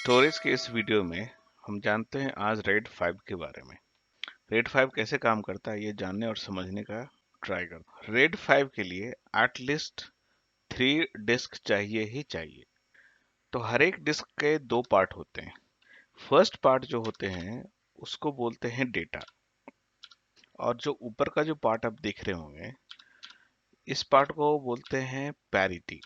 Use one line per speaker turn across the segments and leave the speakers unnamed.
Storage के इस video में हम जानते हैं आज रेड 5 के बारे में। रेड 5 कैसे काम करता है ये जानने और समझने का ट्राई करते हैं। रेड 5 के लिए एटलीस्ट 3 डिस्क चाहिए ही चाहिए। तो हर एक डिस्क के दो पार्ट होते हैं। फर्स्ट पार्ट जो होते हैं उसको बोलते हैं डेटा, और जो ऊपर का जो पार्ट आप देख रहे होंगे इस पार्ट को बोलते हैं पैरिटी।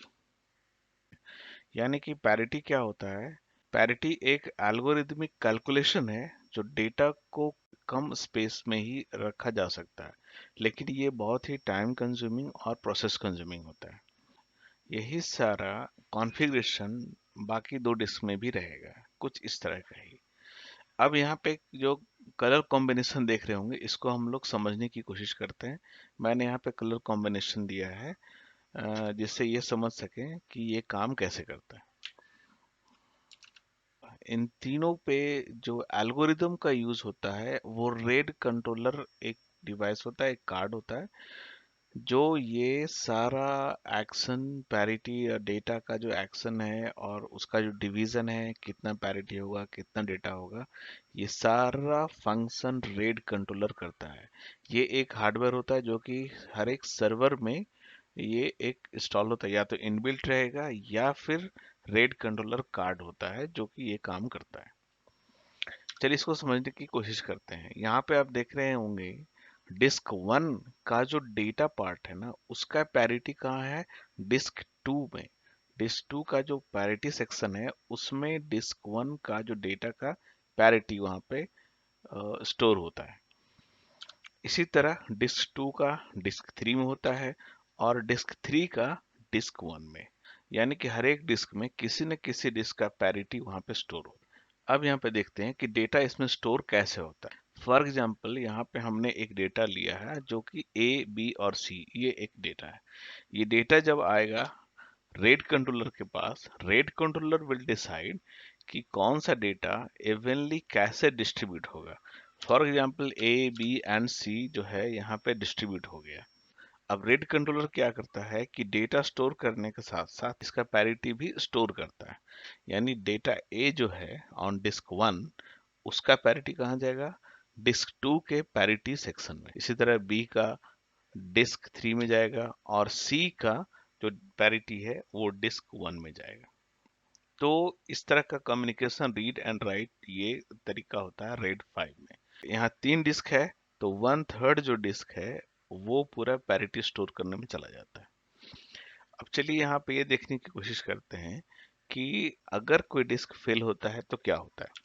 यानी कि पैरिटी क्या होता है? पैरिटी एक एल्गोरिदमिक कैलकुलेशन है जो डेटा को कम स्पेस में ही रखा जा सकता है, लेकिन ये बहुत ही टाइम कंज्यूमिंग और प्रोसेस कंज्यूमिंग होता है। यही सारा कॉन्फ़िगरेशन बाकी दो डिस्क में भी रहेगा, कुछ इस तरह का ही। अब यहाँ पे जो कलर कॉम्बिनेशन देख रहे होंगे इसको हम लोग समझने की कोशिश करते हैं। मैंने यहाँ पे कलर कॉम्बिनेशन दिया है जिससे ये समझ सकें कि ये काम कैसे करता है। इन तीनों पे जो एल्गोरिदम का यूज होता है वो रेड कंट्रोलर एक डिवाइस होता है, एक कार्ड होता है जो ये सारा एक्शन पैरिटी या डेटा का जो एक्शन है और उसका जो डिवीजन है, कितना पैरिटी होगा कितना डेटा होगा, ये सारा फंक्शन रेड कंट्रोलर करता है। ये एक हार्डवेयर होता है जो कि हर एक सर्वर में ये एक इंस्टॉल होता है, या तो इनबिल्ट रहेगा या फिर रेड कंट्रोलर कार्ड होता है जो कि ये काम करता है। चलिए इसको समझने की कोशिश करते हैं। यहाँ पे आप देख रहे होंगे डिस्क 1 का जो डेटा पार्ट है ना उसका पैरिटी कहाँ है? डिस्क 2 में। डिस्क 2 का जो पैरिटी सेक्शन है उसमें डिस्क 1 का जो डेटा का पैरिटी वहाँ पे स्टोर होता है। इसी तरह डिस्क 2 का डिस्क 3 में होता है और डिस्क 3 का डिस्क 1 में। यानी कि हर एक डिस्क में किसी न किसी डिस्क का पैरिटी वहाँ पे स्टोर हो। अब यहाँ पे देखते हैं कि डेटा इसमें स्टोर कैसे होता है। फॉर एग्जाम्पल यहाँ पे हमने एक डेटा लिया है जो कि ए बी और सी, ये एक डेटा है। ये डेटा जब आएगा रेड कंट्रोलर के पास, रेड कंट्रोलर विल डिसाइड कि कौन सा डेटा इवनली कैसे डिस्ट्रीब्यूट होगा। For example A B and C जो है यहाँ पे डिस्ट्रीब्यूट हो गया। अब रेड कंट्रोलर क्या करता है कि डेटा स्टोर करने के साथ साथ इसका पैरिटी भी स्टोर करता है। यानी डेटा ए जो है ऑन डिस्क 1 उसका पैरिटी कहाँ जाएगा? डिस्क 2 के पैरिटी सेक्शन में। इसी तरह बी का डिस्क 3 में जाएगा और सी का जो पैरिटी है वो डिस्क 1 में जाएगा। तो इस तरह का कम्युनिकेशन रीड एंड राइट ये तरीका होता है रेड 5 में। यहाँ 3 डिस्क है तो 1/3 जो डिस्क है वो पूरा पैरिटी स्टोर करने में चला जाता है। अब चलिए यहाँ पे ये देखने की कोशिश करते हैं कि अगर कोई डिस्क फेल होता है तो क्या होता है।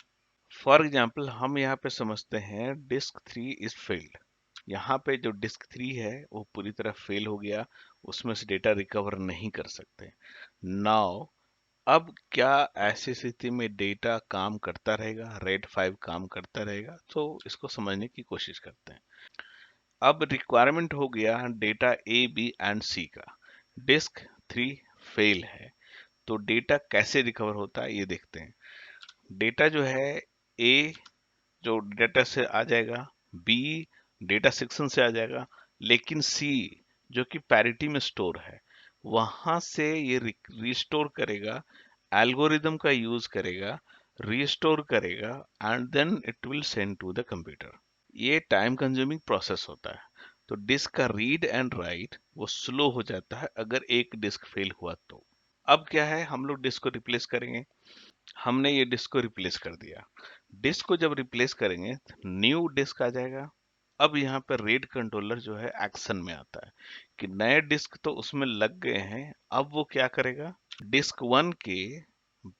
फॉर एग्जाम्पल हम यहाँ पे समझते हैं डिस्क 3 इज फेल्ड। यहाँ पे जो डिस्क 3 है वो पूरी तरह फेल हो गया, उसमें से डेटा रिकवर नहीं कर सकते। नाउ अब क्या ऐसी स्थिति में डेटा काम करता रहेगा, रेड 5 काम करता रहेगा? तो इसको समझने की कोशिश करते हैं। अब रिक्वायरमेंट हो गया डेटा ए बी एंड सी का। डिस्क 3 फेल है तो डेटा कैसे रिकवर होता है ये देखते हैं। डेटा जो है ए जो डेटा से आ जाएगा, बी डेटा सेक्शन से आ जाएगा, लेकिन सी जो कि पैरिटी में स्टोर है वहां से ये रिस्टोर करेगा, एल्गोरिदम का यूज करेगा, रिस्टोर करेगा and then it will send to the computer. ये टाइम कंज्यूमिंग प्रोसेस होता है। तो डिस्क का रीड एंड राइट वो स्लो हो जाता है अगर एक डिस्क फेल हुआ तो। अब क्या है, हम लोग डिस्क को रिप्लेस करेंगे। हमने ये डिस्क को रिप्लेस कर दिया। डिस्क को जब रिप्लेस करेंगे न्यू डिस्क आ जाएगा। अब यहाँ पर रेड कंट्रोलर जो है एक्शन में आता है कि नए डिस्क तो उसमें लग गए हैं, अब वो क्या करेगा? डिस्क 1 के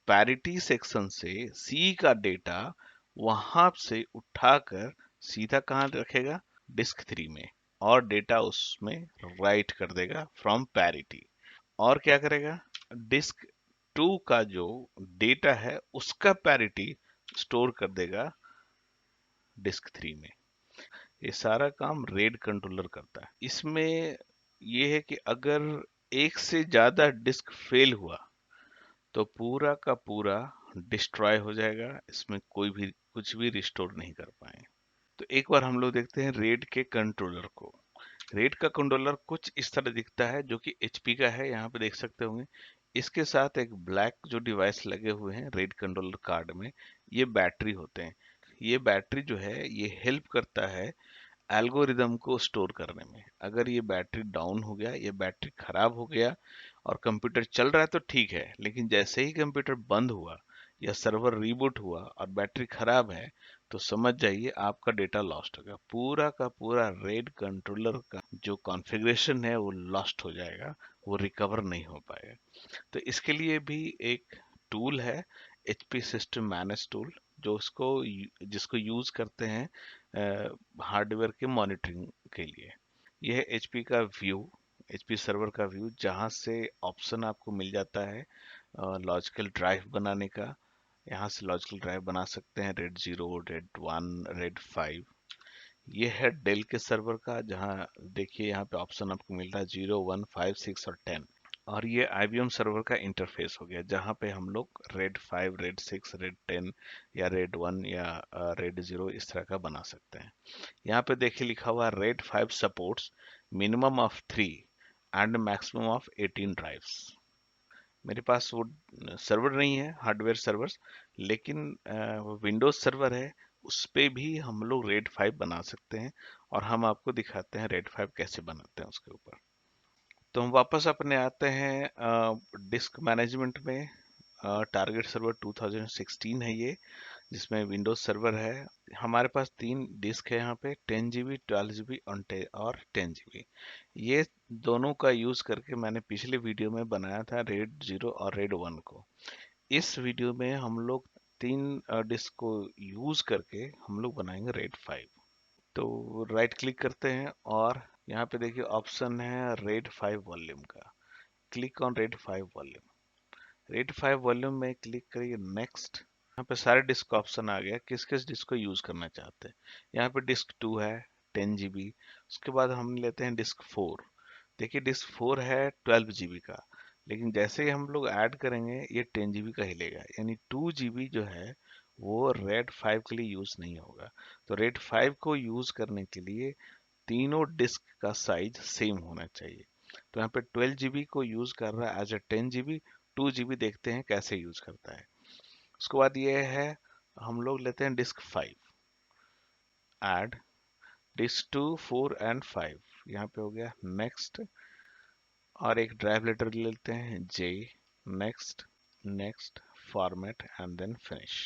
पैरिटी सेक्शन से सी का डेटा वहां से उठाकर सीधा कहाँ रखेगा? डिस्क 3 में, और डेटा उसमें राइट कर देगा फ्रॉम पैरिटी। और क्या करेगा? डिस्क 2 का जो डेटा है उसका पैरिटी स्टोर कर देगा डिस्क 3 में। ये सारा काम रेड कंट्रोलर करता है। इसमें ये है कि अगर एक से ज्यादा डिस्क फेल हुआ तो पूरा का पूरा डिस्ट्रॉय हो जाएगा, इसमें कोई भी कुछ भी रिस्टोर नहीं कर पाए। तो एक बार हम लोग देखते हैं रेड के कंट्रोलर को। रेड का कंट्रोलर कुछ इस तरह दिखता है जो कि एचपी का है, यहाँ पे देख सकते होंगे। इसके साथ एक ब्लैक जो डिवाइस लगे हुए हैं रेड कंट्रोलर कार्ड में, ये बैटरी होते हैं। ये बैटरी जो है ये हेल्प करता है एल्गोरिदम को स्टोर करने में। अगर ये बैटरी डाउन हो गया, ये बैटरी खराब हो गया और कंप्यूटर चल रहा है तो ठीक है, लेकिन जैसे ही कंप्यूटर बंद हुआ या सर्वर रीबूट हुआ और बैटरी खराब है, तो समझ जाइए आपका डेटा लॉस्ट हो गया। पूरा का पूरा रेड कंट्रोलर का जो कॉन्फ़िगरेशन है वो लॉस्ट हो जाएगा, वो रिकवर नहीं हो पाएगा। तो इसके लिए भी एक टूल है, एचपी सिस्टम मैनेज टूल, जो उसको जिसको यूज करते हैं हार्डवेयर के मॉनिटरिंग के लिए। यह है एचपी का व्यू, एचपी सर्वर का व्यू, जहां से ऑप्शन आपको मिल जाता है लॉजिकल ड्राइव बनाने का। यहाँ से लॉजिकल ड्राइव बना सकते हैं रेड 0, रेड 1, रेड 5। ये है डेल के सर्वर का, जहाँ देखिए यहाँ पे ऑप्शन आपको मिल रहा है 0, 1, 5, 6 और 10। और ये IBM सर्वर का इंटरफेस हो गया, जहाँ पे हम लोग रेड 5, रेड 6, रेड 10 या रेड 1 या रेड 0 इस तरह का बना सकते हैं। यहाँ पे देखिए लिखा हुआ red 5 supports minimum of 3 and maximum of 18 drives. मेरे पास वो सर्वर नहीं है, हार्डवेयर सर्वर्स, लेकिन विंडोज सर्वर है, उस पे भी हम लोग रेड 5 बना सकते हैं। और हम आपको दिखाते हैं रेड 5 कैसे बनाते हैं उसके ऊपर। तो हम वापस अपने आते हैं डिस्क मैनेजमेंट में। टारगेट सर्वर 2016 है ये, जिसमें विंडोज सर्वर है। हमारे पास 3 डिस्क है यहाँ पे, 10 GB, 12 GB और 10 GB। ये दोनों का यूज करके मैंने पिछले वीडियो में बनाया था रेड 0 और रेड 1 को। इस वीडियो में हम लोग 3 डिस्क को यूज करके हम लोग बनाएंगे रेड 5। तो राइट क्लिक करते हैं और यहाँ पे देखिए ऑप्शन है रेड 5 वॉल्यूम का। Click on red 5 volume. Red 5 volume में क्लिक करिए नेक्स्ट। यहाँ पे सारे डिस्क ऑप्शन आ गया, किस किस डिस्क को यूज करना चाहते हैं। यहाँ पे डिस्क 2 है 10 GB। उसके बाद हम लेते हैं डिस्क 4। देखिए डिस्क 4 है 12 GB का, लेकिन जैसे ही हम लोग ऐड करेंगे ये 10 GB का हिलेगा, यानी 2 GB जो है वो रेड 5 के लिए यूज नहीं होगा। तो रेड 5 को यूज करने के लिए तीनों डिस्क का साइज सेम होना चाहिए। तो यहाँ पे 12 GB को यूज कर रहा है एज ए 10 GB। 2 GB देखते हैं कैसे यूज करता है। उसके बाद ये है, हम लोग लेते हैं डिस्क 5, ऐड डिस्क 2, 4 एंड 5। यहाँ पे हो गया नेक्स्ट। और एक ड्राइव लेटर लेते हैं J, next, next, format and then finish.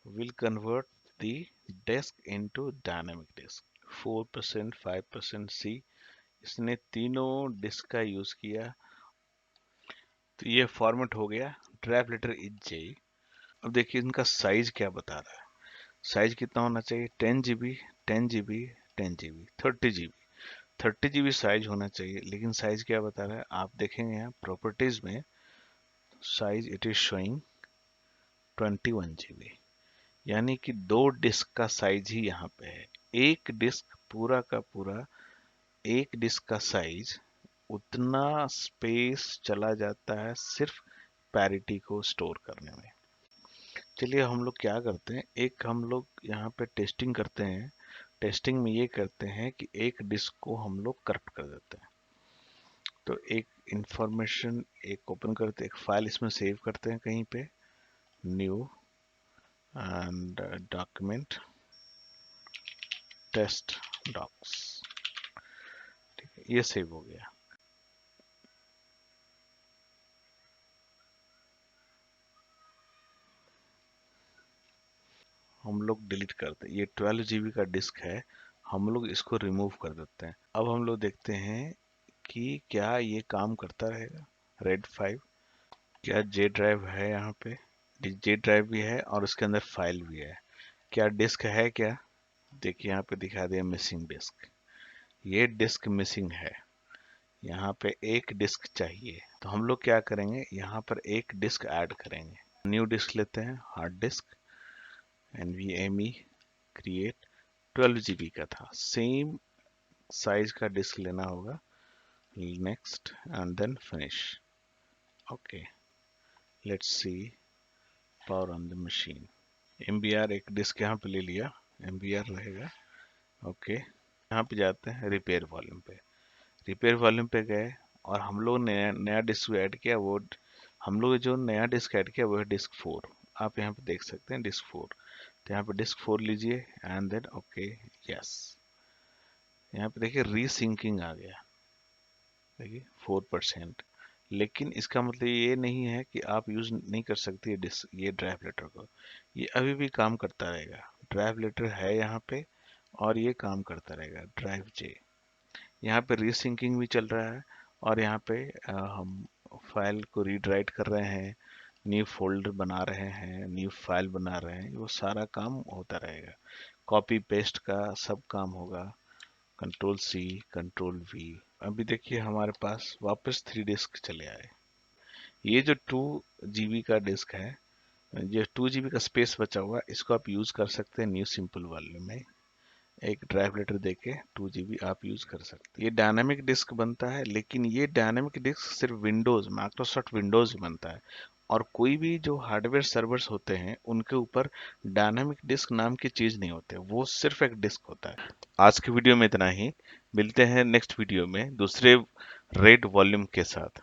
Will convert the disk into dynamic disk 4%, 5% C. इसने तीनों डिस्क का यूज किया, तो ये फॉर्मेट हो गया। ड्राइव लेटर इज जे। अब देखिए इनका साइज क्या बता रहा है। साइज कितना होना चाहिए? 10 GB, 10 GB, 10 GB, 30 GB। 30 GB size होना चाहिए, लेकिन साइज क्या बता रहा है आप देखेंगे यहाँ प्रॉपर्टीज में, size it is showing 21 GB। यानी कि 2 डिस्क का साइज ही यहाँ पे है। एक डिस्क पूरा का पूरा, एक डिस्क का साइज, उतना स्पेस चला जाता है सिर्फ पैरिटी को स्टोर करने में। चलिए हम लोग क्या करते हैं, एक हम लोग यहाँ पे टेस्टिंग करते हैं। टेस्टिंग में ये करते हैं कि एक डिस्क को हम लोग करप्ट कर देते हैं। तो एक इंफॉर्मेशन एक ओपन करते हैं, एक फाइल इसमें सेव करते हैं कहीं पे, new and document test docs. ठीक है, ये सेव हो गया। हम लोग डिलीट करते हैं, ये 12 GB का डिस्क है, हम लोग इसको रिमूव कर देते हैं। अब हम लोग देखते हैं कि क्या ये काम करता रहेगा रेड 5। क्या जे ड्राइव है यहाँ पे? जे ड्राइव भी है और उसके अंदर फाइल भी है। क्या डिस्क है क्या? देखिए यहाँ पे दिखा दिया मिसिंग डिस्क। ये डिस्क मिसिंग है, यहाँ पे एक डिस्क चाहिए। तो हम लोग क्या करेंगे, यहाँ पर एक डिस्क ऐड करेंगे। न्यू डिस्क लेते हैं, hard disk, NVMe create. 12 GB का था, सेम साइज का डिस्क लेना होगा। Next and then finish. Okay, let's see power on the machine. MBR एक डिस्क यहाँ पे ले लिया, MBR रहेगा। ओके, यहाँ पे जाते हैं रिपेयर वॉल्यूम पे। रिपेयर वॉल्यूम पे गए और हम लोग ने नया डिस्क ऐड किया, वो हम लोग जो नया डिस्क ऐड किया वो है डिस्क 4। आप यहाँ पे देख सकते हैं डिस्क 4। तो यहाँ पे डिस्क 4 लीजिए एंड देन ओके, यस। यहाँ पे देखिए रीसिंकिंग आ गया, देखिए 4%। लेकिन इसका मतलब ये नहीं है कि आप यूज नहीं कर सकती है डिस्क, ये ड्राइव लेटर को। ये अभी भी काम करता रहेगा, ड्राइव लेटर है यहाँ पे और ये काम करता रहेगा। ड्राइव जे, यहाँ पे रीसिंकिंग भी चल रहा है और यहाँ पे हम फाइल को रीड राइट कर रहे हैं, न्यू फोल्डर बना रहे हैं, न्यू फाइल बना रहे हैं, वो सारा काम होता रहेगा। कॉपी पेस्ट का सब काम होगा। Control C, control V. अभी देखिए हमारे पास वापस 3 डिस्क चले आए। ये जो 2 GB का डिस्क है, ये 2 GB का स्पेस बचा हुआ है, इसको आप यूज कर सकते हैं न्यू सिंपल वाले में। एक ड्राइव लेटर देके 2 GB आप यूज कर सकते हैं। ये डायनामिक डिस्क बनता है, लेकिन ये डायनामिक डिस्क सिर्फ विंडोज, माइक्रोसॉफ्ट विंडोज में बनता है। और कोई भी जो हार्डवेयर सर्वर्स होते हैं उनके ऊपर डायनामिक डिस्क नाम की चीज नहीं होते, वो सिर्फ एक डिस्क होता है। आज की वीडियो में इतना ही। मिलते हैं नेक्स्ट वीडियो में दूसरे रेड वॉल्यूम के साथ।